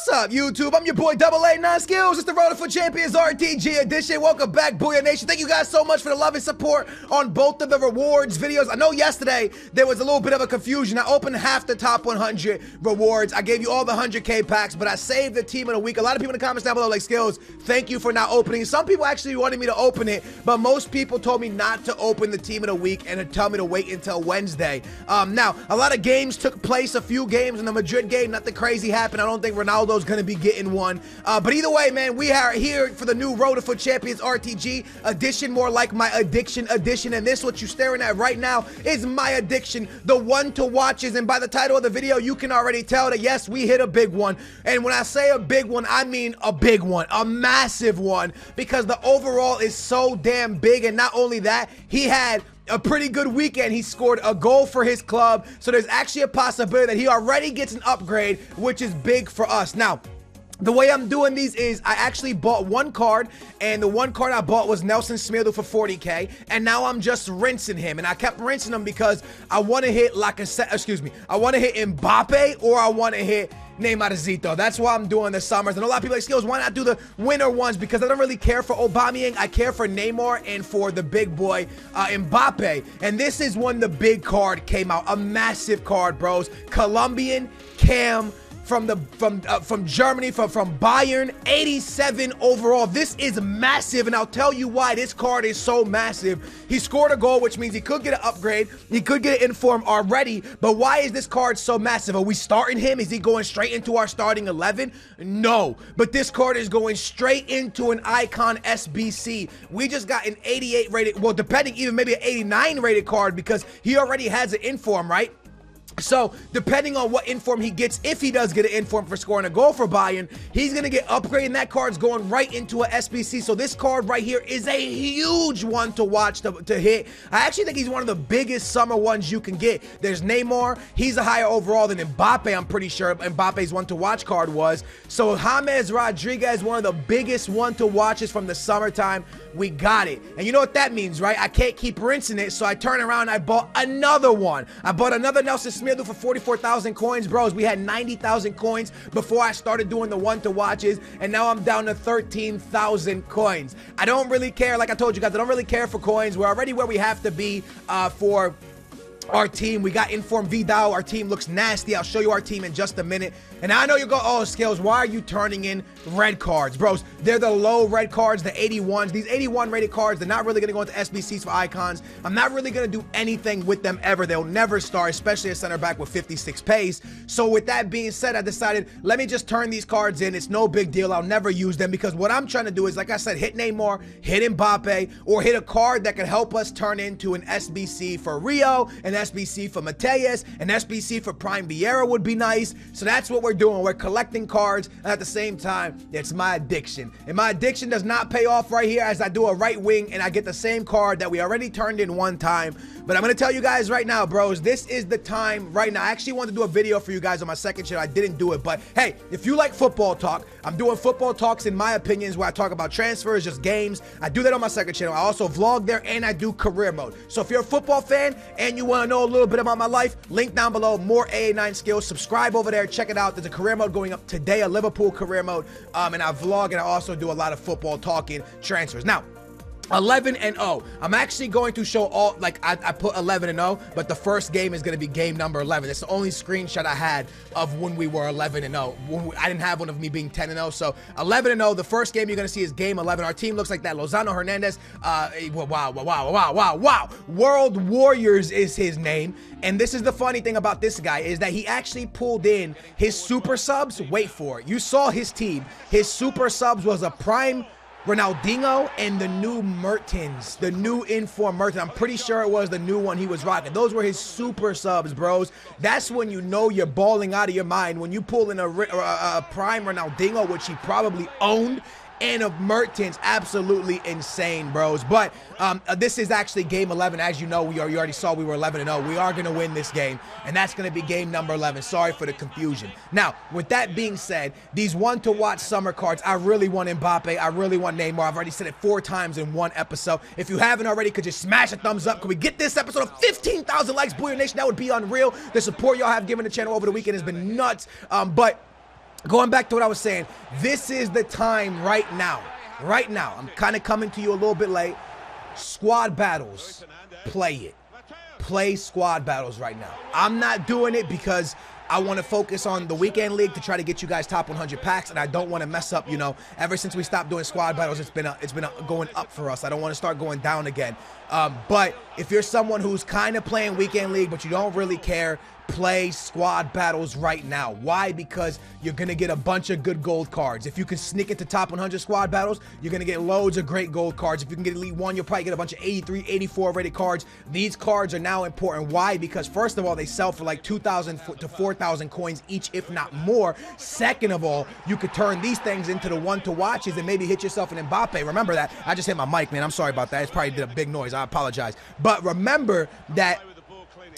What's up, YouTube? I'm your boy AA9 Skills. It's the Road for Champions RTG edition. Welcome back, Booyah Nation. Thank you guys so much for the love and support on both of the rewards videos. I know yesterday there was a little bit of a confusion. I opened half the top 100 rewards. I gave you all the 100K packs, but I saved the team of the week. A lot of people in the comments down below like, Skills, thank you for not opening. Some people actually wanted me to open it, but most people told me not to open the team of the week and to tell me to wait until Wednesday. Now, a lot of games took place, a few games in the Madrid game. Nothing crazy happened. I don't think Ronaldo's going to be getting one. But either way, man, we are here for the new Road for Champions RTG edition, more like my addiction edition. And this, what you're staring at right now, is my addiction, the one to watches. And by the title of the video, you can already tell that, yes, we hit a big one. And when I say a big one, I mean a big one, a massive one, because the overall is so damn big. And not only that, he had a pretty good weekend. He scored a goal for his club, so there's actually a possibility that he already gets an upgrade, which is big for us. Now, the way I'm doing these is I actually bought one card, and the one card I bought was Nelson Smirdu for 40K, and now I'm just rinsing him, and I kept rinsing him because I want to hit I want to hit Mbappe or I want to hit Neymarzito. That's why I'm doing the summers. And a lot of people like, Skills, why not do the winter ones? Because I don't really care for Aubameyang. I care for Neymar and for the big boy Mbappe. And this is when the big card came out, a massive card, bros. Colombian Cam from Germany, from Bayern, 87 overall. This is massive, and I'll tell you why this card is so massive. He scored a goal, which means he could get an upgrade. He could get an inform already, but why is this card so massive? Are we starting him? Is he going straight into our starting 11? No, but this card is going straight into an icon SBC. We just got an 88 rated, well, depending, even maybe an 89 rated card, because he already has an inform, right? So, depending on what inform he gets, if he does get an inform for scoring a goal for Bayern, he's going to get upgraded, and that card's going right into a SBC. So, this card right here is a huge one to watch, to hit. I actually think he's one of the biggest summer ones you can get. There's Neymar. He's a higher overall than Mbappe, I'm pretty sure. Mbappe's one to watch card was. So, James Rodriguez, one of the biggest one to watches from the summertime. We got it. And you know what that means, right? I can't keep rinsing it, so I turn around and I bought another one. I bought another Nelson Smirdu for 44,000 coins, bros. We had 90,000 coins before I started doing the one to watches, and now I'm down to 13,000 coins. I don't really care. Like I told you guys, I don't really care for coins. We're already where we have to be for our team. We got Inform Vidal. Our team looks nasty. I'll show you our team in just a minute. And I know you go, oh, Skills, why are you turning in red cards? Bros, they're the low red cards, the 81s. These 81 rated cards, they're not really going to go into SBCs for icons. I'm not really going to do anything with them ever. They'll never start, especially a center back with 56 pace. So with that being said, I decided, let me just turn these cards in. It's no big deal. I'll never use them, because what I'm trying to do is, like I said, hit Neymar, hit Mbappe, or hit a card that can help us turn into an SBC for Rio, an SBC for Mateus, an SBC for Prime Vieira would be nice. So that's what we're doing. We're collecting cards, and at the same time, it's my addiction. And my addiction does not pay off right here, as I do a right wing and I get the same card that we already turned in one time. But I'm going to tell you guys right now, bros, this is the time right now. I actually wanted to do a video for you guys on my second channel. I didn't do it, but hey, if you like football talk, I'm doing football talks in my opinions, where I talk about transfers, just games. I do that on my second channel. I also vlog there, and I do career mode. So if you're a football fan and you want to know a little bit about my life, link down below, more AA9 Skills. Subscribe over there, check it out. There's a career mode going up today, a Liverpool career mode, and I vlog, and I also do a lot of football talking transfers. Now, 11-0. I'm actually going to show all, like, I put 11-0, but the first game is going to be game number 11. It's the only screenshot I had of when we were 11-0. I didn't have one of me being 10-0. So 11-0, the first game you're going to see is game 11. Our team looks like that. Lozano Hernandez, wow. World Warriors is his name. And this is the funny thing about this guy, is that he actually pulled in his super subs. Wait for it. You saw his team. His super subs was a Prime Ronaldinho and the new Mertens, the new inform Mertens. I'm pretty sure it was the new one he was rocking. Those were his super subs, bros. That's when you know you're balling out of your mind. When you pull in a Prime Ronaldinho, which he probably owned, and of Mertens, absolutely insane, bros. But this is actually game 11. As you know, you already saw we were 11-0. We are going to win this game, and that's going to be game number 11. Sorry for the confusion. Now, with that being said, these one-to-watch summer cards, I really want Mbappe. I really want Neymar. I've already said it 4 times in one episode. If you haven't already, could you smash a thumbs up? Could we get this episode of 15,000 likes, Booyah Nation? That would be unreal. The support y'all have given the channel over the weekend has been nuts. But going back to what I was saying, this is the time right now. Right now, I'm kind of coming to you a little bit late. Squad battles, play it. Play squad battles right now. I'm not doing it because I want to focus on the weekend league to try to get you guys top 100 packs, and I don't want to mess up, you know, ever since we stopped doing squad battles, it's been going up for us. I don't want to start going down again. But if you're someone who's kind of playing weekend league, but you don't really care, play squad battles right now. Why? Because you're going to get a bunch of good gold cards. If you can sneak into top 100 squad battles, you're going to get loads of great gold cards. If you can get Elite 1, you'll probably get a bunch of 83, 84 rated cards. These cards are now important. Why? Because first of all, they sell for like 2,000 to 4,000 coins each, if not more. Second of all, you could turn these things into the one to watches and maybe hit yourself an Mbappe. Remember that. I just hit my mic, man. I'm sorry about that. It probably did a big noise. I apologize. But remember that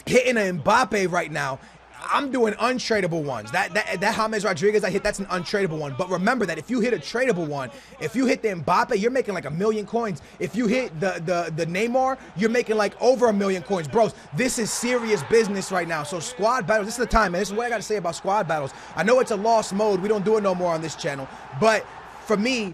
hitting an Mbappe right now, I'm doing untradeable ones. That James Rodriguez I hit, that's an untradeable one. But remember that if you hit a tradable one, if you hit the Mbappe, you're making like 1 million coins. If you hit the Neymar, you're making like over 1 million coins. Bros, this is serious business right now. So squad battles, this is the time, man. This is what I got to say about squad battles. I know it's a lost mode. We don't do it no more on this channel. But for me,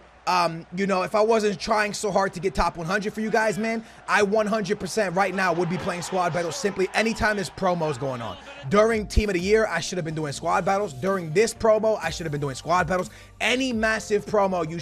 you know, if I wasn't trying so hard to get top 100 for you guys, man, I 100% right now would be playing squad battles simply anytime there's promos going on. During Team of the Year, I should have been doing squad battles. During this promo, I should have been doing squad battles. Any massive promo, you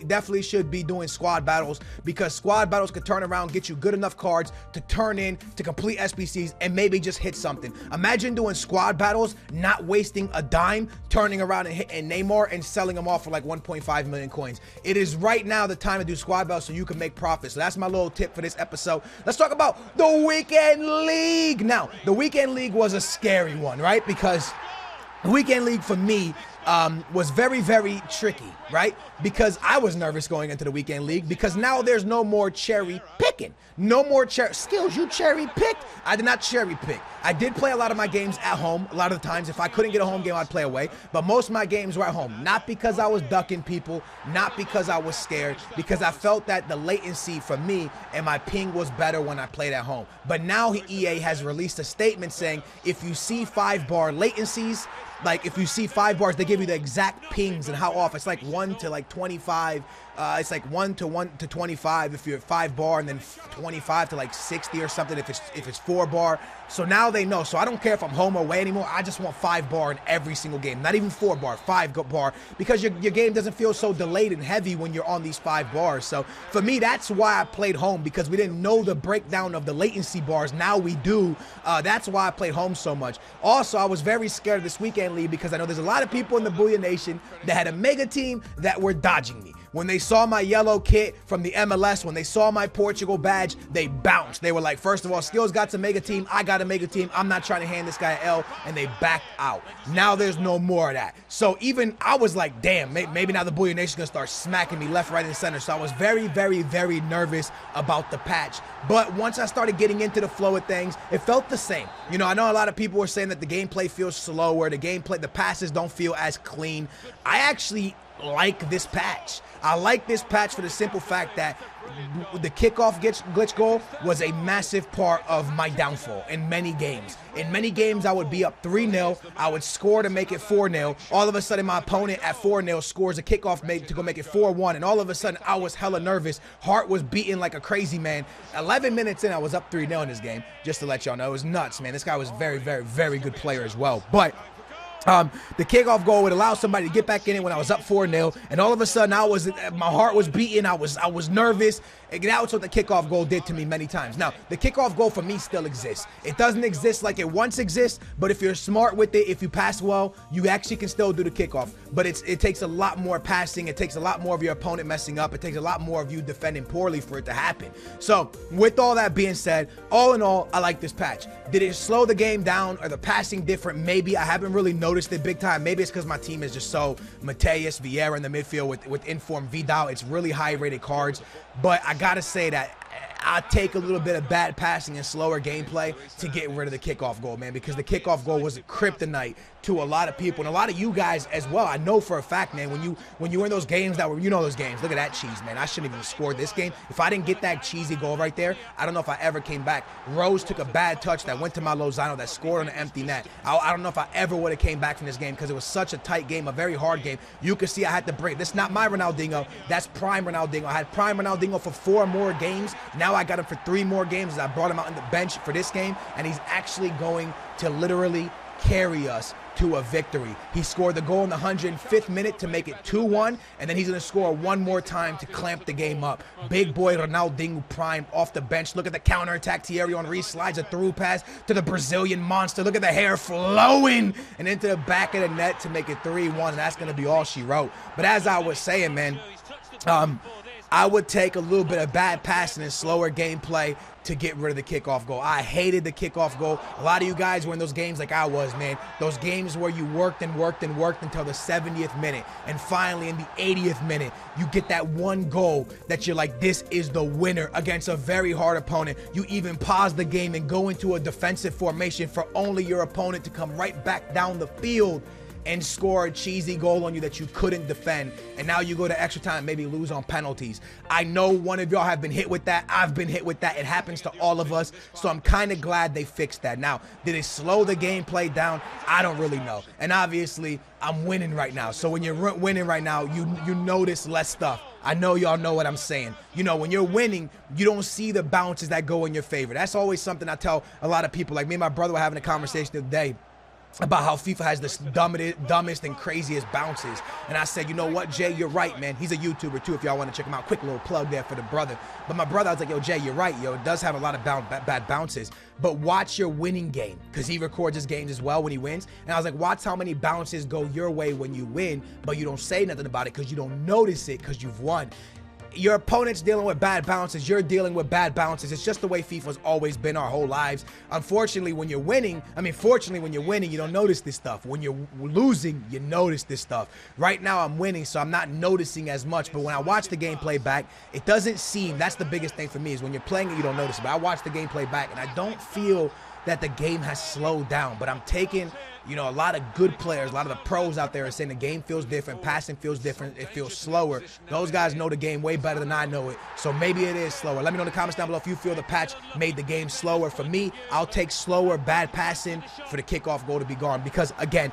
definitely should be doing squad battles, because squad battles could turn around, get you good enough cards to turn in to complete SBCs and maybe just hit something. Imagine doing squad battles, not wasting a dime, turning around and hitting Neymar and selling them off for like 1.5 million coins. It is right now the time to do squad battles so you can make profits. So that's my little tip for this episode. Let's talk about the Weekend League. Now, the Weekend League was a scary one, right? Because the Weekend League for me was very, very tricky, right? Because I was nervous going into the Weekend League because now there's no more cherry picking. No more skills you cherry picked. I did not cherry pick. I did play a lot of my games at home. A lot of the times, if I couldn't get a home game, I'd play away. But most of my games were at home. Not because I was ducking people, not because I was scared, because I felt that the latency for me and my ping was better when I played at home. But now EA has released a statement saying if you see 5-bar latencies, like if you see 5 bars, they give you the exact pings and how off. It's like 1 to like 25. It's like 1 to 25 if you're at 5 bar, and then 25 to like 60 or something if it's 4 bar. So now they know. So I don't care if I'm home or away anymore. I just want 5 bar in every single game. Not even 4 bar, 5 bar, because your game doesn't feel so delayed and heavy when you're on these 5 bars. So for me, that's why I played home, because we didn't know the breakdown of the latency bars. Now we do. That's why I played home so much. Also, I was very scared of this Weekend League because I know there's a lot of people in the Booyah Nation that had a mega team that were dodging me. When they saw my yellow kit from the MLS, when they saw my Portugal badge, they bounced. They were like, first of all, Skills got a mega team, I got a mega team, I'm not trying to hand this guy an L, and they backed out. Now there's no more of that. So even I was like, damn, maybe now the Booyah Nation's gonna start smacking me left, right, and center. So I was very, very, very nervous about the patch. But once I started getting into the flow of things, it felt the same. You know, I know a lot of people were saying that the gameplay feels slower, the passes don't feel as clean. I actually like this patch. I like this patch for the simple fact that the kickoff glitch goal was a massive part of my downfall in many games. In many games, I would be up 3-0. I would score to make it 4-0. All of a sudden, my opponent at 4-0 scores a kickoff to go make it 4-1. And all of a sudden, I was hella nervous. Heart was beating like a crazy man. 11 minutes in, I was up 3-0 in this game. Just to let y'all know, it was nuts, man. This guy was very, very, very good player as well. But the kickoff goal would allow somebody to get back in it when I was up 4-0, and all of a sudden my heart was beating, I was nervous. And that's what the kickoff goal did to me many times. Now, the kickoff goal for me still exists. It doesn't exist like it once exists, but if you're smart with it, if you pass well, you actually can still do the kickoff. But it takes a lot more passing. It takes a lot more of your opponent messing up. It takes a lot more of you defending poorly for it to happen. So with all that being said, all in all, I like this patch. Did it slow the game down? Or the passing different? Maybe. I haven't really noticed it big time. Maybe it's because my team is just so Mateus, Vieira in the midfield with Inform Vidal. It's really high rated cards. But I gotta say that I take a little bit of bad passing and slower gameplay to get rid of the kickoff goal, man, because the kickoff goal was a kryptonite to a lot of people and a lot of you guys as well. I know for a fact, man, when you're in those games that were, you know, those games, look at that cheese, man. I shouldn't even score this game. If I didn't get that cheesy goal right there, I don't know if I ever came back. Rose took a bad touch that went to my Lozano that scored on an empty net. I don't know if I ever would have came back from this game because it was such a tight game, a very hard game. You could see I had to break. This is not my Ronaldinho. That's prime Ronaldinho. I had prime Ronaldinho for 4 more games. Now I got him for 3 more games. I brought him out on the bench for this game, and he's actually going to literally carry us to a victory. He scored the goal in the 105th minute to make it 2-1, and then he's going to score one more time to clamp the game up. Big boy Ronaldinho prime off the bench. Look at the counterattack. Thierry Henry slides a through pass to the Brazilian monster. Look at the hair flowing and into the back of the net to make it 3-1, and that's going to be all she wrote. But as I was saying, man, I would take a little bit of bad passing and slower gameplay to get rid of the kickoff goal. I hated the kickoff goal. A lot of you guys were in those games like I was, man. Those games where you worked and worked and worked until the 70th minute. And finally, in the 80th minute, you get that one goal that you're like, this is the winner against a very hard opponent. You even pause the game and go into a defensive formation for only your opponent to come right back down the field and score a cheesy goal on you that you couldn't defend. And now you go to extra time, maybe lose on penalties. I know one of y'all have been hit with that. I've been hit with that. It happens to all of us. So I'm kind of glad they fixed that. Now, did it slow the gameplay down? I don't really know. And obviously, I'm winning right now. So when you're winning right now, you notice less stuff. I know y'all know what I'm saying. You know, when you're winning, you don't see the bounces that go in your favor. That's always something I tell a lot of people. Like me and my brother were having a conversation the other day about how FIFA has the dumbest and craziest bounces. And I said, you know what, Jay, you're right, man. He's a YouTuber too, if y'all want to check him out. Quick little plug there for the brother. But my brother, I was like, yo, Jay, you're right, yo. It does have a lot of bad bounces. But watch your winning game, because he records his games as well when he wins. And I was like, watch how many bounces go your way when you win, but you don't say nothing about it because you don't notice it because you've won. Your opponent's dealing with bad bounces. You're dealing with bad bounces. It's just the way FIFA's always been our whole lives. Unfortunately, when you're winning, fortunately, when you're winning, you don't notice this stuff. When you're losing, you notice this stuff. Right now, I'm winning, so I'm not noticing as much. But when I watch the gameplay back, it doesn't seem, that's the biggest thing for me, is when you're playing it, you don't notice it. But I watch the gameplay back, and I don't feel that the game has slowed down. But I'm taking, you know, a lot of good players, a lot of the pros out there are saying the game feels different, passing feels different, it feels slower. Those guys know the game way better than I know it, so maybe it is slower. Let me know in the comments down below if you feel the patch made the game slower. For me, I'll take slower, bad passing for the kickoff goal to be gone, because again,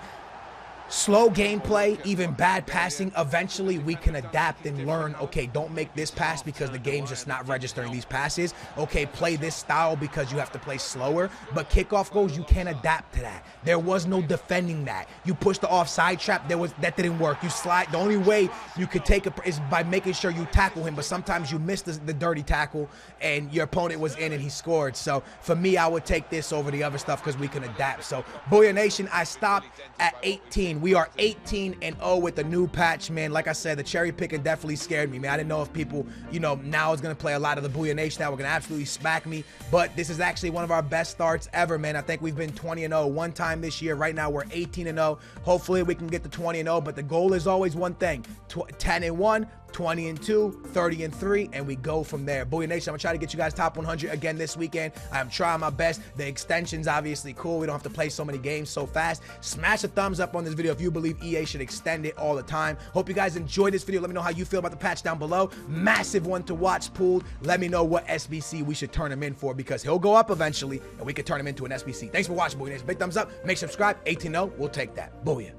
slow gameplay, even bad passing, eventually we can adapt and learn, okay, don't make this pass because the game's just not registering these passes. Okay, play this style because you have to play slower. But kickoff goals, you can't adapt to that. There was no defending that. You push the offside trap, that didn't work. You slide, the only way you could take it is by making sure you tackle him, but sometimes you miss the dirty tackle and your opponent was in and he scored. So for me, I would take this over the other stuff because we can adapt. So Booyah Nation, I stopped at 18. We are 18-0 with the new patch, man. Like I said, the cherry picking definitely scared me, man. I didn't know if people, you know, now is going to play a lot of the Booyah Nation that were going to absolutely smack me. But this is actually one of our best starts ever, man. I think we've been 20-0 one time this year. Right now, we're 18-0. Hopefully, we can get to 20-0. But the goal is always one thing, 10-1. 20-2, 30-3, and we go from there. Booyah Nation, I'm gonna try to get you guys top 100 again this weekend. I'm trying my best. The extension's obviously cool. We don't have to play so many games so fast. Smash a thumbs up on this video if you believe EA should extend it all the time. Hope you guys enjoyed this video. Let me know how you feel about the patch down below. Massive one to watch pooled. Let me know what SBC we should turn him in for, because he'll go up eventually, and we could turn him into an SBC. Thanks for watching, Booyah Nation. Big thumbs up. Make sure to subscribe. 18-0. We'll take that. Booyah.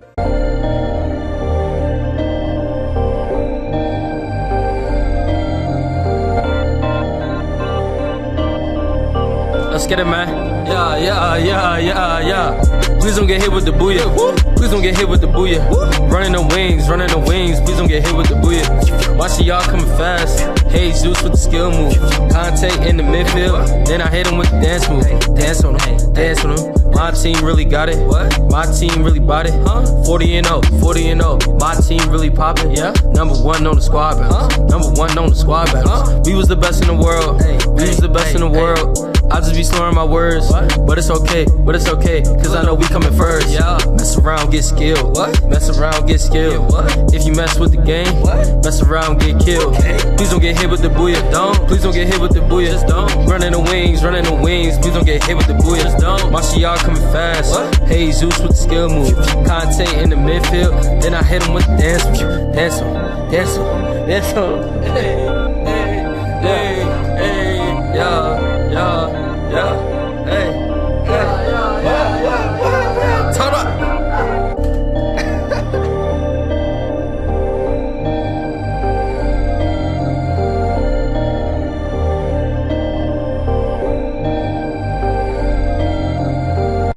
Let's get it, man. Yeah. Please don't get hit with the booyah. Please don't get hit with the booyah. Running the wings. Please don't get hit with the booyah. Watching y'all coming fast. Hey, Zeus with the skill move. Contact in the midfield. Then I hit him with the dance move. Dance on him. My team really got it. What? My team really bought it. 40-0. My team really popping. Yeah. Number 1 on the squad battles. Number 1 on the squad battles. We was the best in the world. We was the best in the world. I just be slurring my words. But it's okay, cause I know we coming first. Mess around, get skilled. Mess around, get skilled. If you mess with the game, mess around, get killed. Please don't get hit with the booyah. Please don't get hit with the booyah. Running the wings, please don't get hit with the booyah. Martial coming fast. Hey Zeus with the skill move. Conte in the midfield, then I hit him with the dance. Dance.